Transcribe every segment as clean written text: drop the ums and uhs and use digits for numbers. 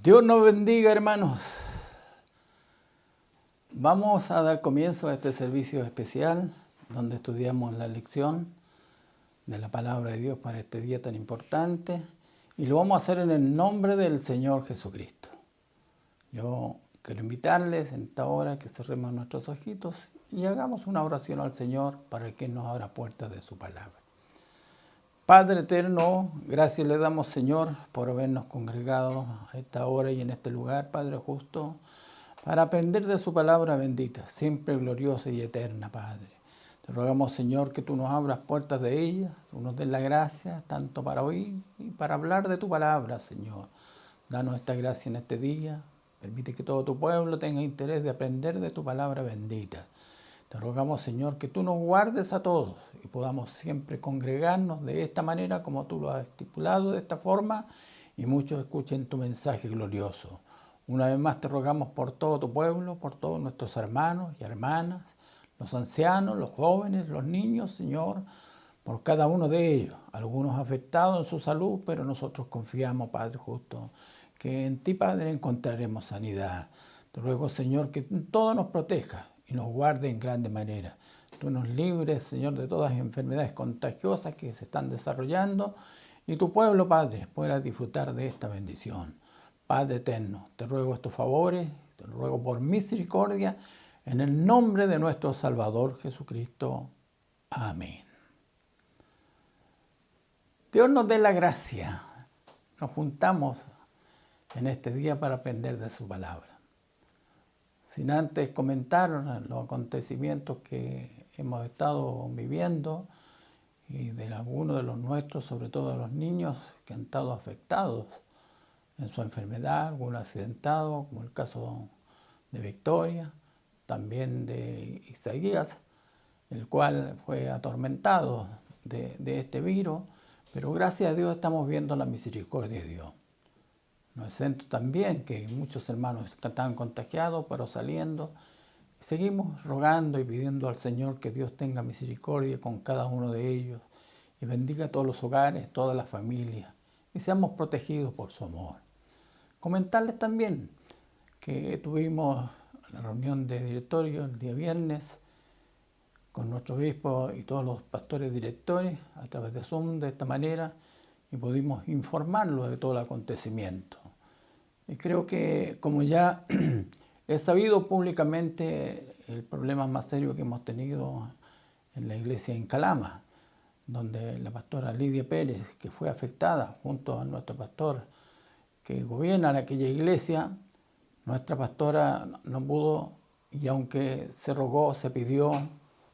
Dios nos bendiga, hermanos. Vamos a dar comienzo a este servicio especial donde estudiamos la lección de la palabra de Dios para este día tan importante y lo vamos a hacer en el nombre del Señor Jesucristo. Yo quiero invitarles en esta hora que cerremos nuestros ojitos y hagamos una oración al Señor para que nos abra puertas de su palabra. Padre eterno, gracias le damos, Señor, por habernos congregado a esta hora y en este lugar, Padre justo, para aprender de su palabra bendita, siempre gloriosa y eterna, Padre. Te rogamos, Señor, que tú nos abras puertas de ella, tú nos des la gracia, tanto para oír y para hablar de tu palabra, Señor. Danos esta gracia en este día, permite que todo tu pueblo tenga interés de aprender de tu palabra bendita. Te rogamos, Señor, que tú nos guardes a todos y podamos siempre congregarnos de esta manera como tú lo has estipulado, de esta forma, y muchos escuchen tu mensaje glorioso. Una vez más te rogamos por todo tu pueblo, por todos nuestros hermanos y hermanas, los ancianos, los jóvenes, los niños, Señor, por cada uno de ellos, algunos afectados en su salud, pero nosotros confiamos, Padre justo, que en ti, Padre, encontraremos sanidad. Te ruego, Señor, que todo nos proteja y nos guarde en grande manera. Tú nos libres, Señor, de todas las enfermedades contagiosas que se están desarrollando y tu pueblo, Padre, pueda disfrutar de esta bendición. Padre eterno, te ruego estos favores, te ruego por misericordia, en el nombre de nuestro Salvador Jesucristo. Amén. Dios nos dé la gracia. Nos juntamos en este día para aprender de su palabra. Sin antes comentar los acontecimientos que hemos estado viviendo y de algunos de los nuestros, sobre todo de los niños que han estado afectados en su enfermedad, algunos accidentados, como el caso de Victoria, también de Isaías, el cual fue atormentado de este virus, pero gracias a Dios estamos viendo la misericordia de Dios. Nos siento también que muchos hermanos están contagiados, pero saliendo. Seguimos rogando y pidiendo al Señor que Dios tenga misericordia con cada uno de ellos y bendiga a todos los hogares, todas las familias y seamos protegidos por su amor. Comentarles también que tuvimos la reunión de directorio el día viernes con nuestro obispo y todos los pastores directores a través de Zoom de esta manera y pudimos informarlos de todo el acontecimiento. Y creo que como ya he sabido públicamente el problema más serio que hemos tenido en la iglesia en Calama, donde la pastora Lidia Pérez, que fue afectada junto a nuestro pastor que gobierna aquella iglesia, nuestra pastora no pudo, y aunque se rogó, se pidió,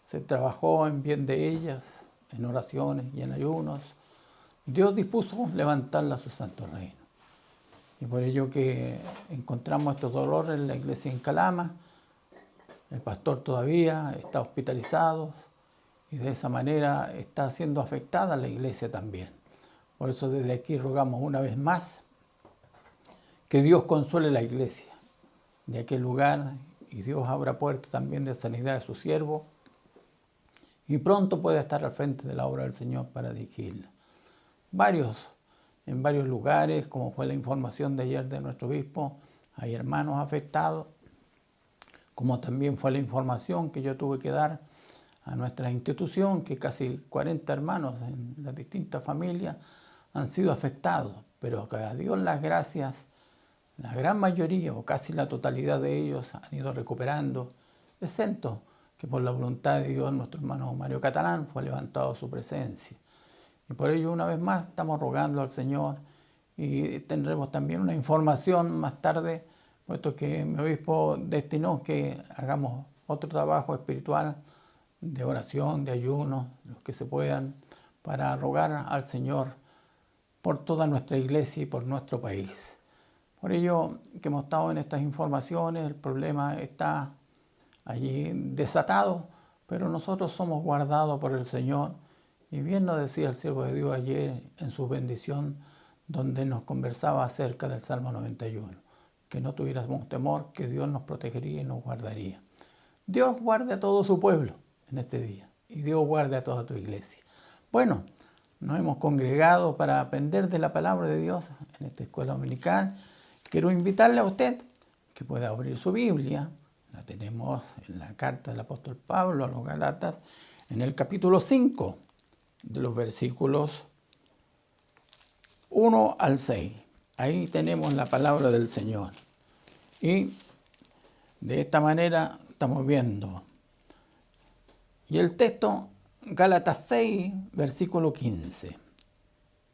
se trabajó en bien de ellas, en oraciones y en ayunos, Dios dispuso levantarla a su santo reino. Y por ello que encontramos estos dolores en la iglesia en Calama, el pastor todavía está hospitalizado y de esa manera está siendo afectada la iglesia también. Por eso desde aquí rogamos una vez más que Dios consuele la iglesia de aquel lugar y Dios abra puertas también de sanidad de su siervo y pronto pueda estar al frente de la obra del Señor para dirigirla. En varios lugares, como fue la información de ayer de nuestro obispo, hay hermanos afectados, como también fue la información que yo tuve que dar a nuestra institución, que casi 40 hermanos en las distintas familias han sido afectados, pero a Dios las gracias, la gran mayoría o casi la totalidad de ellos han ido recuperando, excepto que por la voluntad de Dios nuestro hermano Mario Catalán fue levantado a su presencia. Y por ello una vez más estamos rogando al Señor y tendremos también una información más tarde, puesto que mi obispo destinó que hagamos otro trabajo espiritual de oración, de ayuno, los que se puedan, para rogar al Señor por toda nuestra iglesia y por nuestro país. Por ello que hemos estado en estas informaciones, el problema está allí desatado, pero nosotros somos guardados por el Señor. Y bien nos decía el siervo de Dios ayer en su bendición, donde nos conversaba acerca del Salmo 91, que no tuviéramos temor, que Dios nos protegería y nos guardaría. Dios guarde a todo su pueblo en este día y Dios guarde a toda tu iglesia. Bueno, nos hemos congregado para aprender de la palabra de Dios en esta escuela dominical quiero invitarle a usted que pueda abrir su Biblia. La tenemos en la carta del apóstol Pablo a los Gálatas, en el capítulo 5, de los versículos 1 al 6. Ahí tenemos la palabra del Señor. Y de esta manera estamos viendo. Y el texto, Gálatas 6, versículo 15.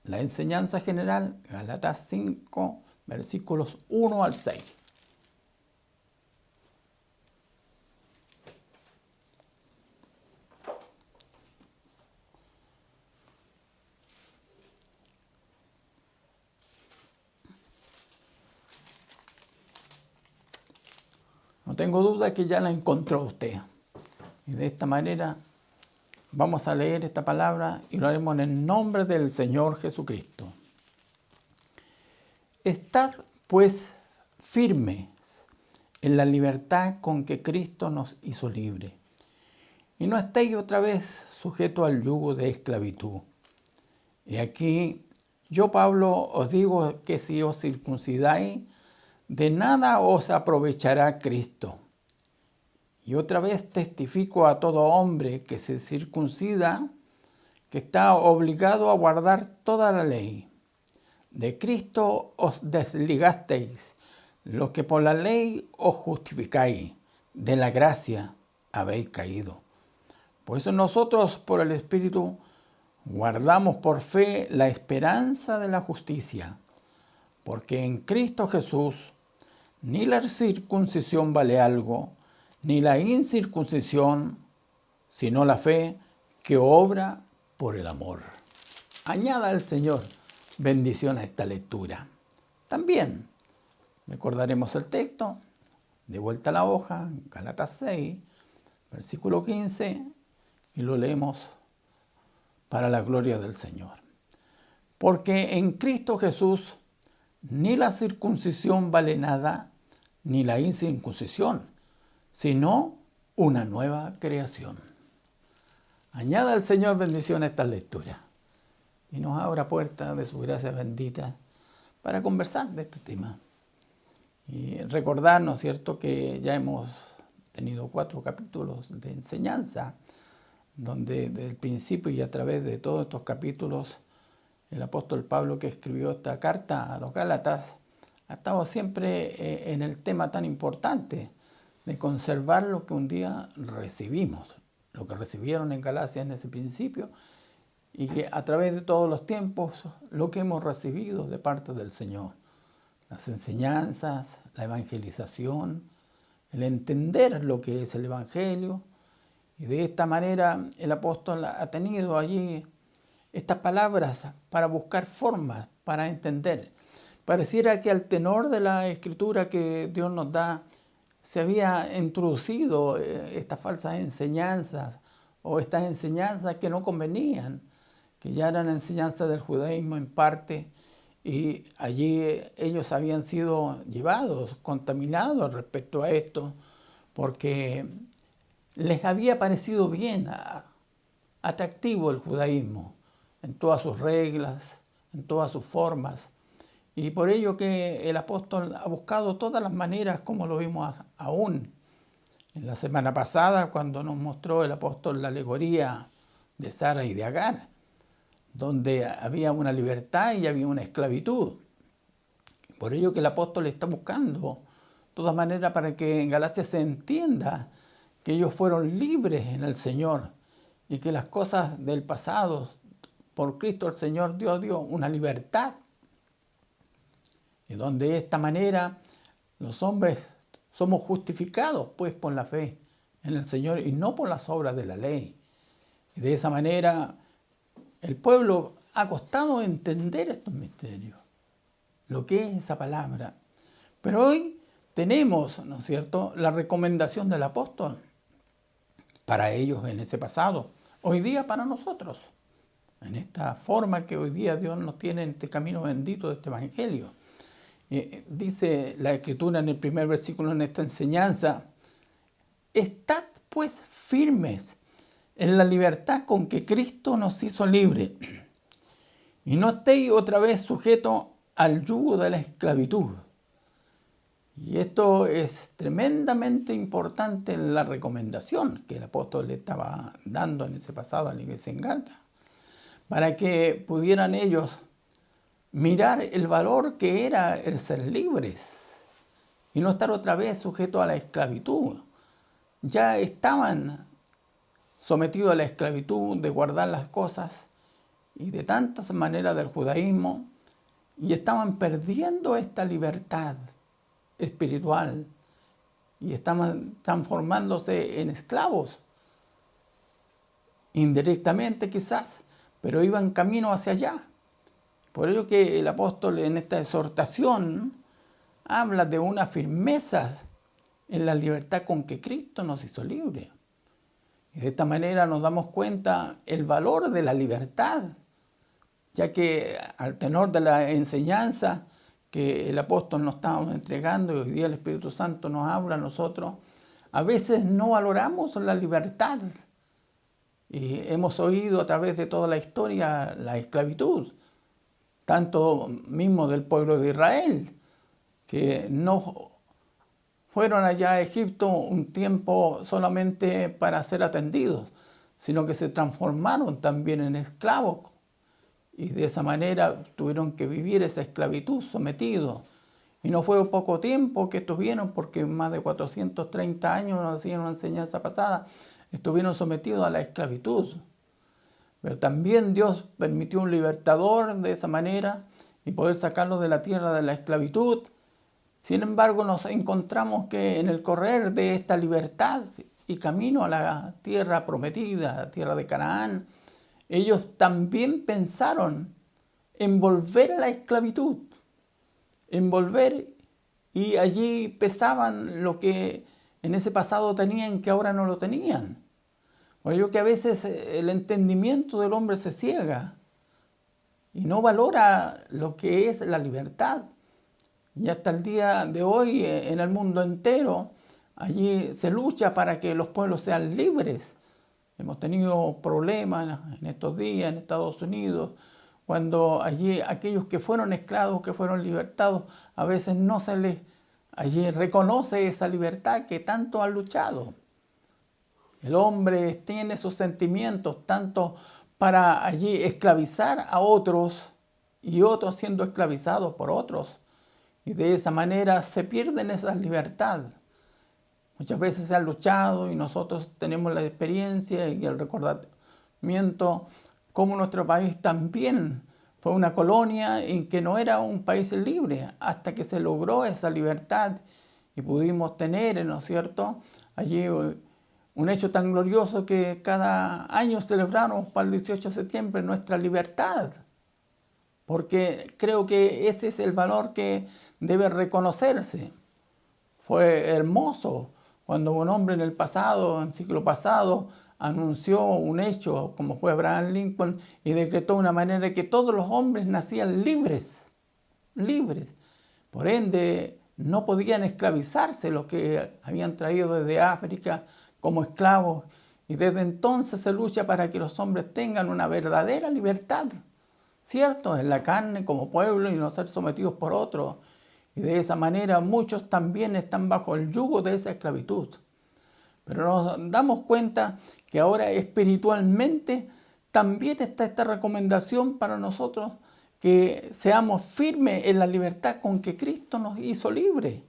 La enseñanza general, Gálatas 5, versículos 1 al 6. No tengo duda que ya la encontró usted. Y de esta manera vamos a leer esta palabra y lo haremos en el nombre del Señor Jesucristo. Estad pues firmes en la libertad con que Cristo nos hizo libres, y no estéis otra vez sujetos al yugo de esclavitud. Y aquí yo, Pablo, os digo que si os circuncidáis, de nada os aprovechará Cristo. Y otra vez testifico a todo hombre que se circuncida, que está obligado a guardar toda la ley. De Cristo os desligasteis, los que por la ley os justificáis, de la gracia habéis caído. Por eso nosotros, por el Espíritu, guardamos por fe la esperanza de la justicia, porque en Cristo Jesús ni la circuncisión vale algo, ni la incircuncisión, sino la fe que obra por el amor. Añada al Señor bendición a esta lectura. También recordaremos el texto, de vuelta a la hoja, Gálatas 6, versículo 15, y lo leemos para la gloria del Señor. Porque en Cristo Jesús ni la circuncisión vale nada, ni la incircuncisión, sino una nueva creación. Añada al Señor bendición a esta lectura y nos abra puertas de su gracia bendita para conversar de este tema. Y recordar, ¿no es cierto?, que ya hemos tenido 4 capítulos de enseñanza, donde desde el principio y a través de todos estos capítulos, el apóstol Pablo, que escribió esta carta a los Gálatas, ha estado siempre en el tema tan importante de conservar lo que un día recibimos, lo que recibieron en Galacia en ese principio, y que a través de todos los tiempos, lo que hemos recibido de parte del Señor. Las enseñanzas, la evangelización, el entender lo que es el Evangelio. Y de esta manera el apóstol ha tenido allí estas palabras para buscar formas, para entender. Pareciera que al tenor de la escritura que Dios nos da, se había introducido estas falsas enseñanzas o estas enseñanzas que no convenían, que ya eran enseñanzas del judaísmo en parte, y allí ellos habían sido llevados, contaminados respecto a esto, porque les había parecido bien, atractivo el judaísmo, en todas sus reglas, en todas sus formas. Y por ello que el apóstol ha buscado todas las maneras, como lo vimos aún en la semana pasada, cuando nos mostró el apóstol la alegoría de Sara y de Agar, donde había una libertad y había una esclavitud. Por ello que el apóstol está buscando todas maneras para que en Galacia se entienda que ellos fueron libres en el Señor y que las cosas del pasado, por Cristo el Señor Dios dio una libertad. Y donde de esta manera los hombres somos justificados pues por la fe en el Señor y no por las obras de la ley. Y de esa manera el pueblo ha costado entender estos misterios, lo que es esa palabra. Pero hoy tenemos, ¿no es cierto?, la recomendación del apóstol para ellos en ese pasado, hoy día para nosotros, en esta forma que hoy día Dios nos tiene en este camino bendito de este evangelio. Dice la Escritura en el primer versículo en esta enseñanza: estad pues firmes en la libertad con que Cristo nos hizo libres, y no estéis otra vez sujetos al yugo de la esclavitud. Y esto es tremendamente importante en la recomendación que el apóstol le estaba dando en ese pasado a la iglesia en Galata, para que pudieran ellos mirar el valor que era el ser libres y no estar otra vez sujetos a la esclavitud. Ya estaban sometidos a la esclavitud de guardar las cosas y de tantas maneras del judaísmo, y estaban perdiendo esta libertad espiritual y estaban transformándose en esclavos, indirectamente quizás, pero iban camino hacia allá. Por ello que el apóstol en esta exhortación habla de una firmeza en la libertad con que Cristo nos hizo libres. Y de esta manera nos damos cuenta el valor de la libertad, ya que al tenor de la enseñanza que el apóstol nos está entregando y hoy día el Espíritu Santo nos habla a nosotros, a veces no valoramos la libertad. Y hemos oído a través de toda la historia la esclavitud, tanto mismo del pueblo de Israel, que no fueron allá a Egipto un tiempo solamente para ser atendidos, sino que se transformaron también en esclavos. Y de esa manera tuvieron que vivir esa esclavitud sometidos. Y no fue poco tiempo que estuvieron, porque más de 430 años, nos decía una enseñanza pasada, estuvieron sometidos a la esclavitud. Pero también Dios permitió un libertador de esa manera y poder sacarlos de la tierra de la esclavitud. Sin embargo, nos encontramos que en el correr de esta libertad y camino a la tierra prometida, la tierra de Canaán, ellos también pensaron en volver a la esclavitud, en volver, y allí pesaban lo que en ese pasado tenían que ahora no lo tenían. Por ello que a veces el entendimiento del hombre se ciega y no valora lo que es la libertad. Y hasta el día de hoy en el mundo entero, allí se lucha para que los pueblos sean libres. Hemos tenido problemas en estos días en Estados Unidos, cuando allí aquellos que fueron esclavos, que fueron libertados, a veces no se les allí reconoce esa libertad que tanto han luchado. El hombre tiene sus sentimientos tanto para allí esclavizar a otros y otros siendo esclavizados por otros. Y de esa manera se pierden esas libertades. Muchas veces se ha luchado y nosotros tenemos la experiencia y el recordamiento cómo nuestro país también fue una colonia en que no era un país libre hasta que se logró esa libertad y pudimos tener, ¿no es cierto?, allí un hecho tan glorioso que cada año celebramos para el 18 de septiembre nuestra libertad. Porque creo que ese es el valor que debe reconocerse. Fue hermoso cuando un hombre en el pasado, en el siglo pasado, anunció un hecho como fue Abraham Lincoln y decretó de una manera que todos los hombres nacían libres, libres. Por ende, no podían esclavizarse los que habían traído desde África como esclavos. Y desde entonces se lucha para que los hombres tengan una verdadera libertad, ¿cierto? En la carne como pueblo y no ser sometidos por otros. Y de esa manera muchos también están bajo el yugo de esa esclavitud. Pero nos damos cuenta que ahora espiritualmente también está esta recomendación para nosotros que seamos firmes en la libertad con que Cristo nos hizo libres.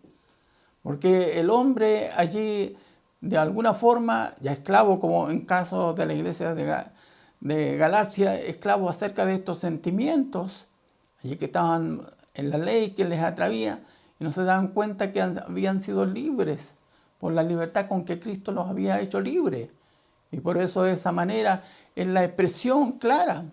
Porque el hombre allí, de alguna forma, ya esclavo, como en caso de la iglesia de Galacia, esclavo acerca de estos sentimientos, allí que estaban en la ley que les atraía, y no se daban cuenta que habían sido libres por la libertad con que Cristo los había hecho libres. Y por eso de esa manera es la expresión clara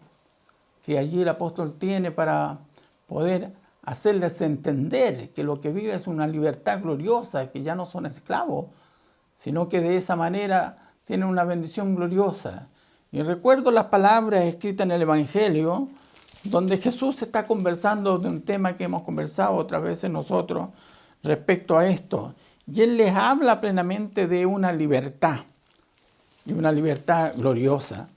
que allí el apóstol tiene para poder hacerles entender que lo que vive es una libertad gloriosa, que ya no son esclavos, sino que de esa manera tienen una bendición gloriosa. Y recuerdo las palabras escritas en el Evangelio, donde Jesús está conversando de un tema que hemos conversado otras veces nosotros respecto a esto. Y Él les habla plenamente de una libertad, y una libertad gloriosa.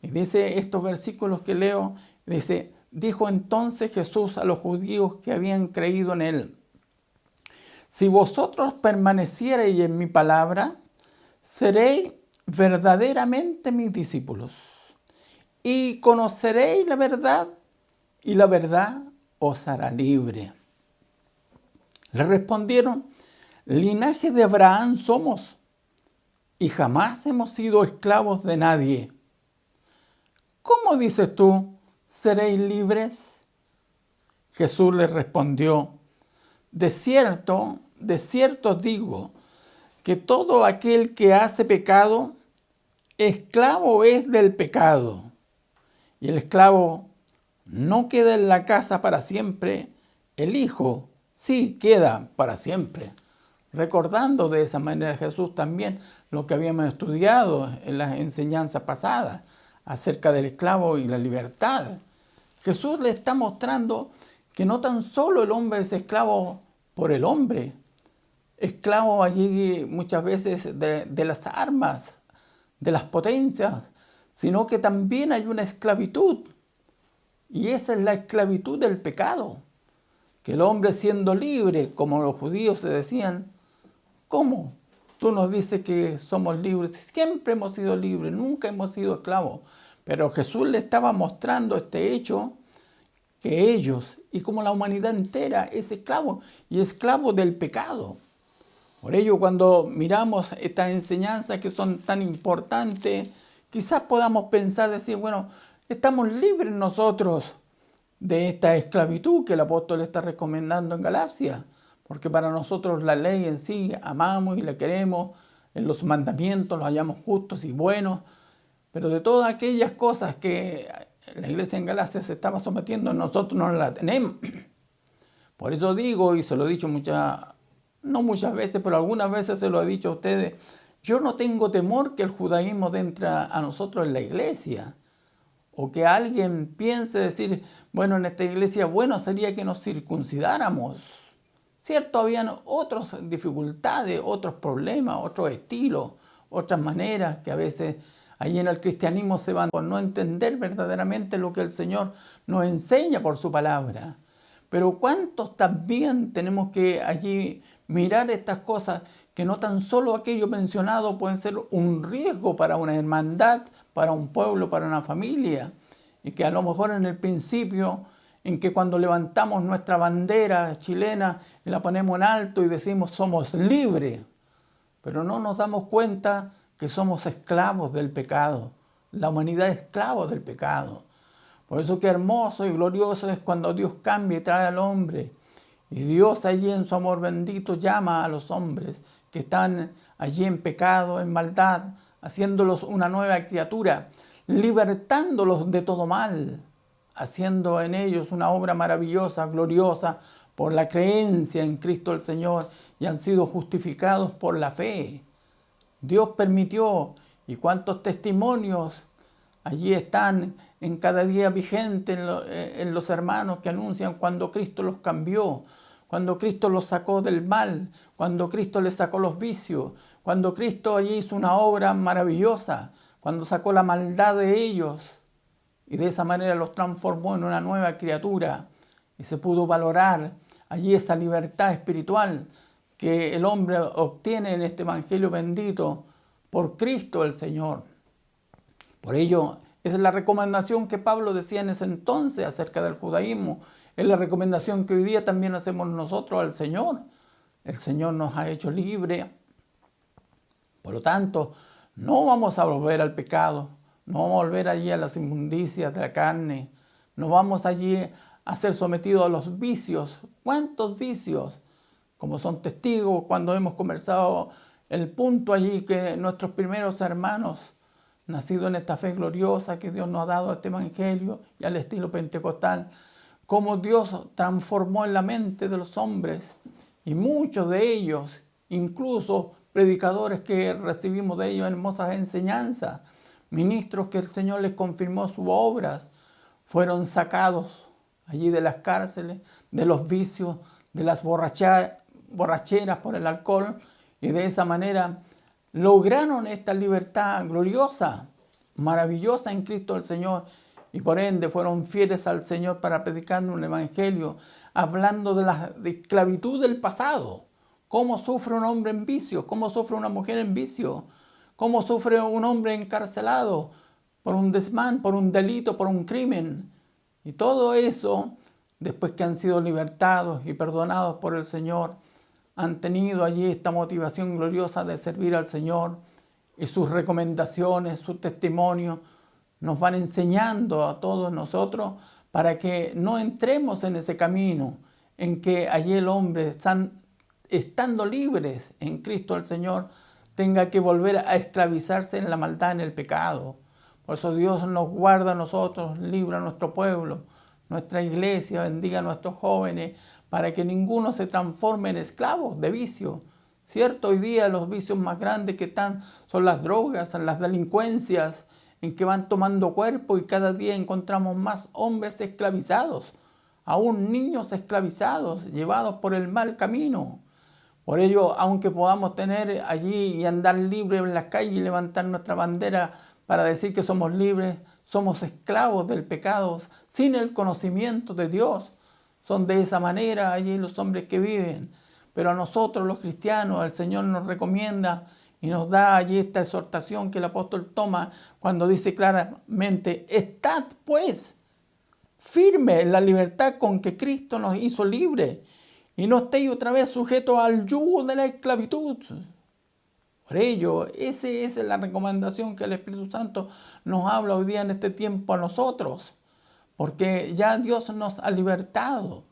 Y dice estos versículos que leo, dice, dijo entonces Jesús a los judíos que habían creído en Él, Si vosotros permaneciereis en mi palabra, seréis verdaderamente mis discípulos, y conoceréis la verdad, y la verdad os hará libre. Le respondieron: linaje de Abraham somos, y jamás hemos sido esclavos de nadie. ¿Cómo dices tú, seréis libres? Jesús les respondió: de cierto os digo, que todo aquel que hace pecado, esclavo es del pecado. Y el esclavo no queda en la casa para siempre, el Hijo sí queda para siempre. Recordando de esa manera Jesús también lo que habíamos estudiado en las enseñanzas pasadas acerca del esclavo y la libertad. Jesús le está mostrando que no tan solo el hombre es esclavo por el hombre, esclavo allí muchas veces de las armas, de las potencias, sino que también hay una esclavitud. Y esa es la esclavitud del pecado. Que el hombre siendo libre, como los judíos se decían, ¿cómo? Tú nos dices que somos libres. Siempre hemos sido libres, nunca hemos sido esclavos. Pero Jesús le estaba mostrando este hecho, que ellos, y como la humanidad entera, es esclavo, y esclavo del pecado. Por ello, cuando miramos estas enseñanzas que son tan importantes, quizás podamos pensar, decir, bueno, estamos libres nosotros de esta esclavitud que el apóstol está recomendando en Galacia, porque para nosotros la ley en sí, amamos y la queremos, en los mandamientos los hallamos justos y buenos, pero de todas aquellas cosas que la iglesia en Galacia se estaba sometiendo, nosotros no la tenemos. Por eso digo, y se lo he dicho no muchas veces, pero algunas veces se lo he dicho a ustedes, yo no tengo temor que el judaísmo entre a nosotros en la iglesia, o que alguien piense decir, bueno, en esta iglesia, bueno, sería que nos circuncidáramos. Cierto, habían otras dificultades, otros problemas, otros estilos, otras maneras que a veces allí en el cristianismo se van por no entender verdaderamente lo que el Señor nos enseña por su palabra. Pero ¿cuántos también tenemos que allí mirar estas cosas que no tan solo aquello mencionado pueden ser un riesgo para una hermandad, para un pueblo, para una familia? Y que a lo mejor en el principio, en que cuando levantamos nuestra bandera chilena y la ponemos en alto y decimos somos libres, pero no nos damos cuenta que somos esclavos del pecado. La humanidad es esclavo del pecado. Por eso qué hermoso y glorioso es cuando Dios cambia y trae al hombre. Y Dios allí en su amor bendito llama a los hombres que están allí en pecado, en maldad, haciéndolos una nueva criatura, libertándolos de todo mal, haciendo en ellos una obra maravillosa, gloriosa, por la creencia en Cristo el Señor, y han sido justificados por la fe. Dios permitió, y cuántos testimonios allí están en cada día vigentes en los hermanos que anuncian cuando Cristo los cambió, cuando Cristo los sacó del mal, cuando Cristo les sacó los vicios, cuando Cristo allí hizo una obra maravillosa, cuando sacó la maldad de ellos y de esa manera los transformó en una nueva criatura y se pudo valorar allí esa libertad espiritual que el hombre obtiene en este evangelio bendito por Cristo el Señor. Por ello, esa es la recomendación que Pablo decía en ese entonces acerca del judaísmo. Es la recomendación que hoy día también hacemos nosotros al Señor. El Señor nos ha hecho libres. Por lo tanto, no vamos a volver al pecado. No vamos a volver allí a las inmundicias de la carne. No vamos allí a ser sometidos a los vicios. ¿Cuántos vicios? Como son testigos cuando hemos conversado el punto allí que nuestros primeros hermanos, nacidos en esta fe gloriosa que Dios nos ha dado a este evangelio y al estilo pentecostal, cómo Dios transformó en la mente de los hombres, y muchos de ellos, incluso predicadores que recibimos de ellos hermosas enseñanzas, ministros que el Señor les confirmó sus obras, fueron sacados allí de las cárceles, de los vicios, de las borracheras por el alcohol, y de esa manera lograron esta libertad gloriosa, maravillosa en Cristo el Señor, y por ende fueron fieles al Señor para predicar un evangelio, hablando de la esclavitud del pasado, ¿Cómo sufre un hombre en vicio? ¿Cómo sufre una mujer en vicio? ¿Cómo sufre un hombre encarcelado por un desmán, por un delito, por un crimen? Y todo eso, después que han sido libertados y perdonados por el Señor, han tenido allí esta motivación gloriosa de servir al Señor, y sus recomendaciones, su testimonio, nos van enseñando a todos nosotros para que no entremos en ese camino en que allí el hombre, estando libres en Cristo el Señor, tenga que volver a esclavizarse en la maldad, en el pecado. Por eso Dios nos guarda a nosotros, libra a nuestro pueblo, nuestra iglesia, bendiga a nuestros jóvenes, para que ninguno se transforme en esclavos de vicio. ¿Cierto? Hoy día los vicios más grandes que están son las drogas, las delincuencias, en que van tomando cuerpo, y cada día encontramos más hombres esclavizados, aún niños esclavizados, llevados por el mal camino. Por ello, aunque podamos tener allí y andar libres en las calles y levantar nuestra bandera para decir que somos libres, somos esclavos del pecado sin el conocimiento de Dios. Son de esa manera allí los hombres que viven. Pero a nosotros los cristianos el Señor nos recomienda y nos da allí esta exhortación que el apóstol toma cuando dice claramente: estad pues firme en la libertad con que Cristo nos hizo libres, y no estéis otra vez sujetos al yugo de la esclavitud. Por ello, esa es la recomendación que el Espíritu Santo nos habla hoy día en este tiempo a nosotros, porque ya Dios nos ha libertado.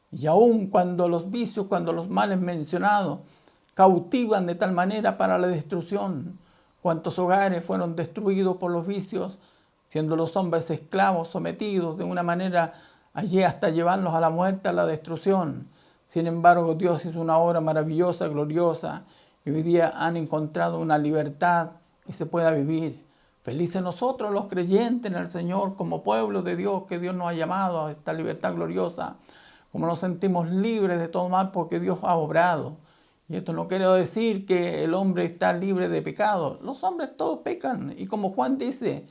Y aun cuando los vicios, cuando los males mencionados cautivan de tal manera para la destrucción, cuántos hogares fueron destruidos por los vicios, siendo los hombres esclavos, sometidos de una manera allí hasta llevarlos a la muerte, a la destrucción. Sin embargo, Dios hizo una obra maravillosa, gloriosa, y hoy día han encontrado una libertad y se pueda vivir. Felices nosotros los creyentes en el Señor, como pueblo de Dios, que Dios nos ha llamado a esta libertad gloriosa, como nos sentimos libres de todo mal porque Dios ha obrado. Y esto no quiere decir que el hombre está libre de pecado. Los hombres todos pecan. Y como Juan dice,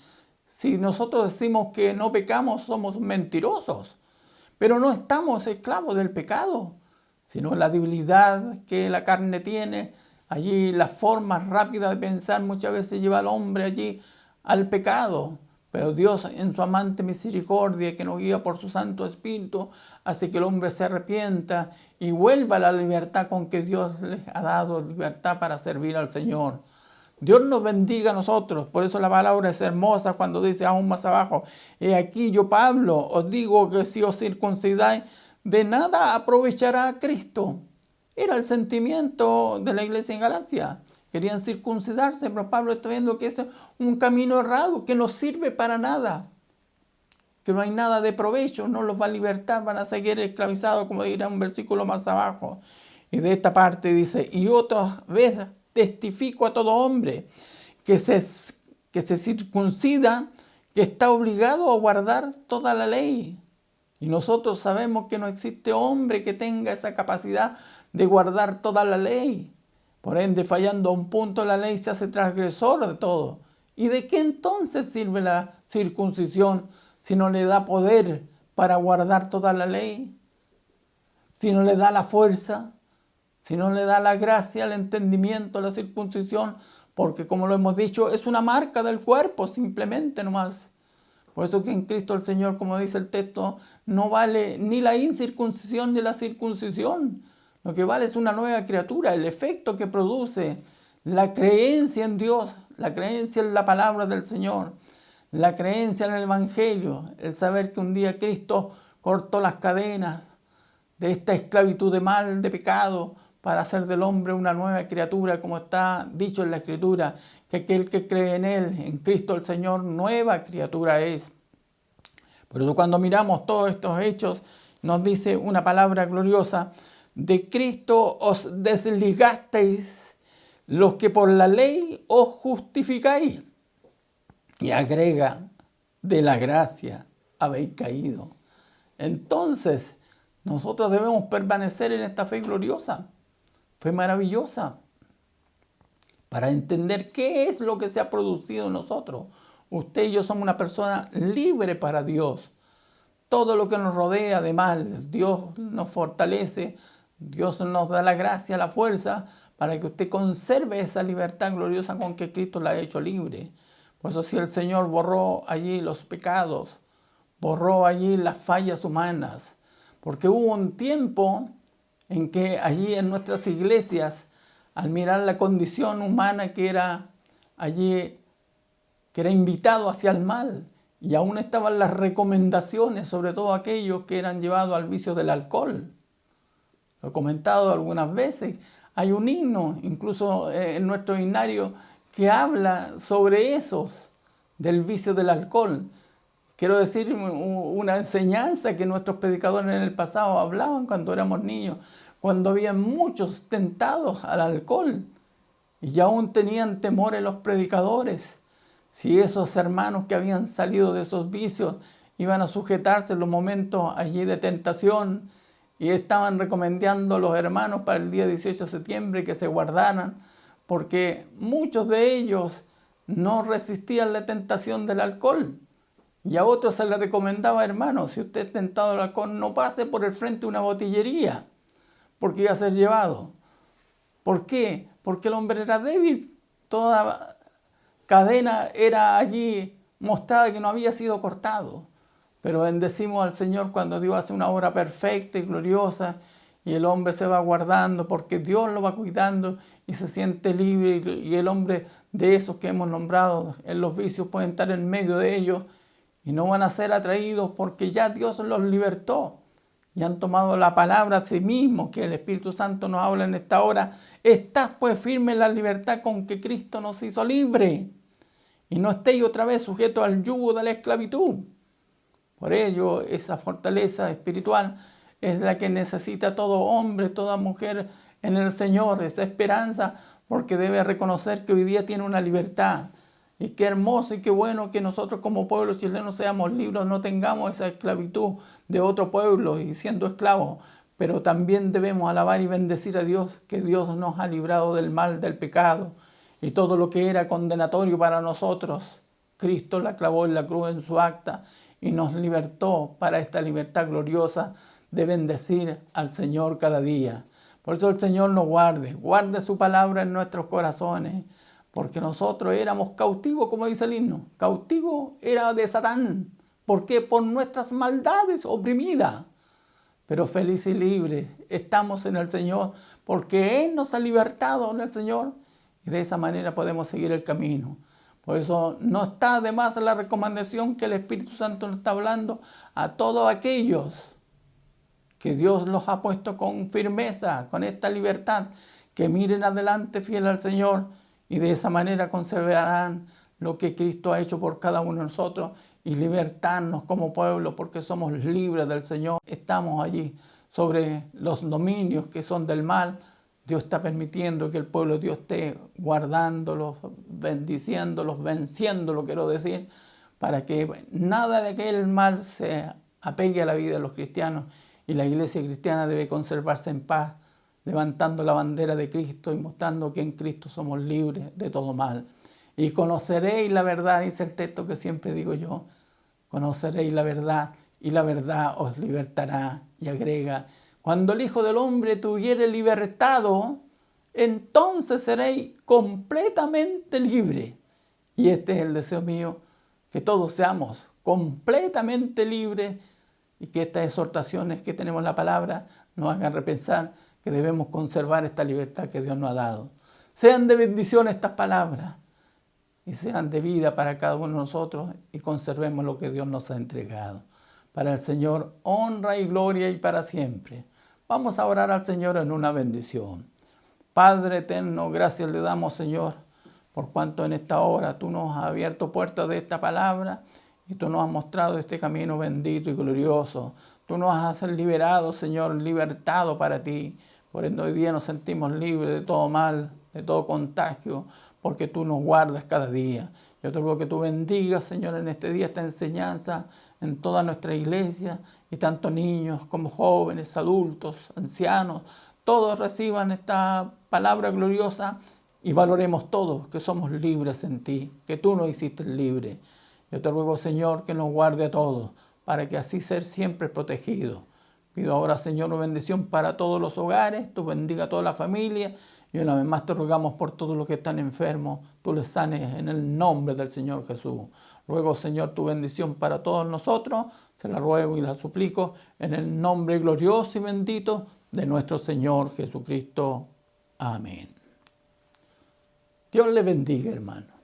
si nosotros decimos que no pecamos, somos mentirosos. Pero no estamos esclavos del pecado, sino la debilidad que la carne tiene. Allí la forma rápida de pensar muchas veces lleva al hombre allí al pecado. Pero Dios, en su amante misericordia, que nos guía por su Santo Espíritu, hace que el hombre se arrepienta y vuelva a la libertad con que Dios les ha dado, libertad para servir al Señor. Dios nos bendiga a nosotros. Por eso la palabra es hermosa cuando dice aún más abajo: he aquí yo, Pablo, os digo que si os circuncidáis, de nada aprovechará a Cristo. Era el sentimiento de la iglesia en Galacia. Querían circuncidarse, pero Pablo está viendo que es un camino errado, que no sirve para nada, que no hay nada de provecho, no los va a libertar, van a seguir esclavizados, como dirá un versículo más abajo. Y de esta parte dice: y otra vez testifico a todo hombre que se circuncida, que está obligado a guardar toda la ley. Y nosotros sabemos que no existe hombre que tenga esa capacidad de guardar toda la ley. Por ende, fallando a un punto la ley, se hace transgresor de todo. ¿Y de qué entonces sirve la circuncisión si no le da poder para guardar toda la ley? Si no le da la fuerza, si no le da la gracia, el entendimiento, la circuncisión, porque como lo hemos dicho, es una marca del cuerpo, simplemente nomás. Por eso que en Cristo el Señor, como dice el texto, no vale ni la incircuncisión ni la circuncisión. Lo que vale es una nueva criatura, el efecto que produce, la creencia en Dios, la creencia en la palabra del Señor, la creencia en el Evangelio, el saber que un día Cristo cortó las cadenas de esta esclavitud de mal, de pecado, para hacer del hombre una nueva criatura, como está dicho en la Escritura, que aquel que cree en Él, en Cristo el Señor, nueva criatura es. Por eso cuando miramos todos estos hechos, nos dice una palabra gloriosa: de Cristo os desligasteis los que por la ley os justificáis. Y agrega: de la gracia habéis caído. Entonces, nosotros debemos permanecer en esta fe gloriosa, fe maravillosa, para entender qué es lo que se ha producido en nosotros. Usted y yo somos una persona libre para Dios. Todo lo que nos rodea de mal, Dios nos fortalece Dios nos da la gracia, la fuerza, para que usted conserve esa libertad gloriosa con que Cristo la ha hecho libre. Por eso si el Señor borró allí los pecados, borró allí las fallas humanas, porque hubo un tiempo en que allí en nuestras iglesias, al mirar la condición humana que era allí, que era invitado hacia el mal, y aún estaban las recomendaciones, sobre todo aquellos que eran llevados al vicio del alcohol. Lo he comentado algunas veces. Hay un himno, incluso en nuestro himnario, que habla sobre esos, del vicio del alcohol. Quiero decir, una enseñanza que nuestros predicadores en el pasado hablaban cuando éramos niños, cuando había muchos tentados al alcohol y aún tenían temor en los predicadores. Si esos hermanos que habían salido de esos vicios iban a sujetarse en los momentos allí de tentación y estaban recomendando a los hermanos para el día 18 de septiembre que se guardaran, porque muchos de ellos no resistían la tentación del alcohol. Y a otros se les recomendaba, hermano, si usted es tentado al alcohol, no pase por el frente de una botillería, porque iba a ser llevado. ¿Por qué? Porque el hombre era débil. Toda cadena era allí mostrada que no había sido cortado. Pero bendecimos al Señor cuando Dios hace una obra perfecta y gloriosa y el hombre se va guardando porque Dios lo va cuidando y se siente libre. Y el hombre de esos que hemos nombrado en los vicios pueden estar en medio de ellos y no van a ser atraídos porque ya Dios los libertó y han tomado la palabra a sí mismos, que el Espíritu Santo nos habla en esta hora. Estás pues firme en la libertad con que Cristo nos hizo libre y no estéis otra vez sujetos al yugo de la esclavitud. Por ello, esa fortaleza espiritual es la que necesita todo hombre, toda mujer en el Señor, esa esperanza, porque debe reconocer que hoy día tiene una libertad. Y qué hermoso y qué bueno que nosotros como pueblo chileno seamos libres, no tengamos esa esclavitud de otro pueblo y siendo esclavos. Pero también debemos alabar y bendecir a Dios, que Dios nos ha librado del mal, del pecado y todo lo que era condenatorio para nosotros. Cristo la clavó en la cruz en su acta y nos libertó para esta libertad gloriosa de bendecir al Señor cada día. Por eso el Señor nos guarde su palabra en nuestros corazones, porque nosotros éramos cautivos, como dice el himno. Cautivo era de Satán. ¿Por qué? Por nuestras maldades oprimidas. Pero feliz y libre estamos en el Señor, porque Él nos ha libertado en el Señor y de esa manera podemos seguir el camino. Por eso no está de más la recomendación que el Espíritu Santo nos está hablando a todos aquellos que Dios los ha puesto con firmeza, con esta libertad, que miren adelante fiel al Señor y de esa manera conservarán lo que Cristo ha hecho por cada uno de nosotros y libertarnos como pueblo porque somos libres del Señor. Estamos allí sobre los dominios que son del mal. Dios está permitiendo que el pueblo de Dios esté guardándolos, bendiciéndolos, venciéndolos, quiero decir, para que nada de aquel mal se apegue a la vida de los cristianos y la iglesia cristiana debe conservarse en paz, levantando la bandera de Cristo y mostrando que en Cristo somos libres de todo mal. Y conoceréis la verdad, dice el texto que siempre digo yo, conoceréis la verdad y la verdad os libertará. Y agrega, cuando el Hijo del Hombre te hubiere libertado, entonces seréis completamente libres. Y este es el deseo mío, que todos seamos completamente libres y que estas exhortaciones que tenemos en la palabra nos hagan repensar que debemos conservar esta libertad que Dios nos ha dado. Sean de bendición estas palabras y sean de vida para cada uno de nosotros y conservemos lo que Dios nos ha entregado. Para el Señor, honra y gloria y para siempre. Vamos a orar al Señor en una bendición. Padre eterno, gracias le damos, Señor, por cuanto en esta hora tú nos has abierto puertas de esta palabra y tú nos has mostrado este camino bendito y glorioso. Tú nos has liberado, Señor, libertado para ti. Por ende hoy día nos sentimos libres de todo mal, de todo contagio, porque tú nos guardas cada día. Yo te ruego que tú bendigas, Señor, en este día esta enseñanza en toda nuestra iglesia y tanto niños como jóvenes, adultos, ancianos, todos reciban esta palabra gloriosa y valoremos todos que somos libres en ti, que tú nos hiciste libres. Yo te ruego, Señor, que nos guarde a todos para que así ser siempre protegidos. Pido ahora, Señor, bendición para todos los hogares. Tú bendiga a toda la familia. Y una vez más te rogamos por todos los que están enfermos. Tú les sanes en el nombre del Señor Jesús. Ruego, Señor, tu bendición para todos nosotros. Se la ruego y la suplico en el nombre glorioso y bendito de nuestro Señor Jesucristo. Amén. Dios le bendiga, hermano.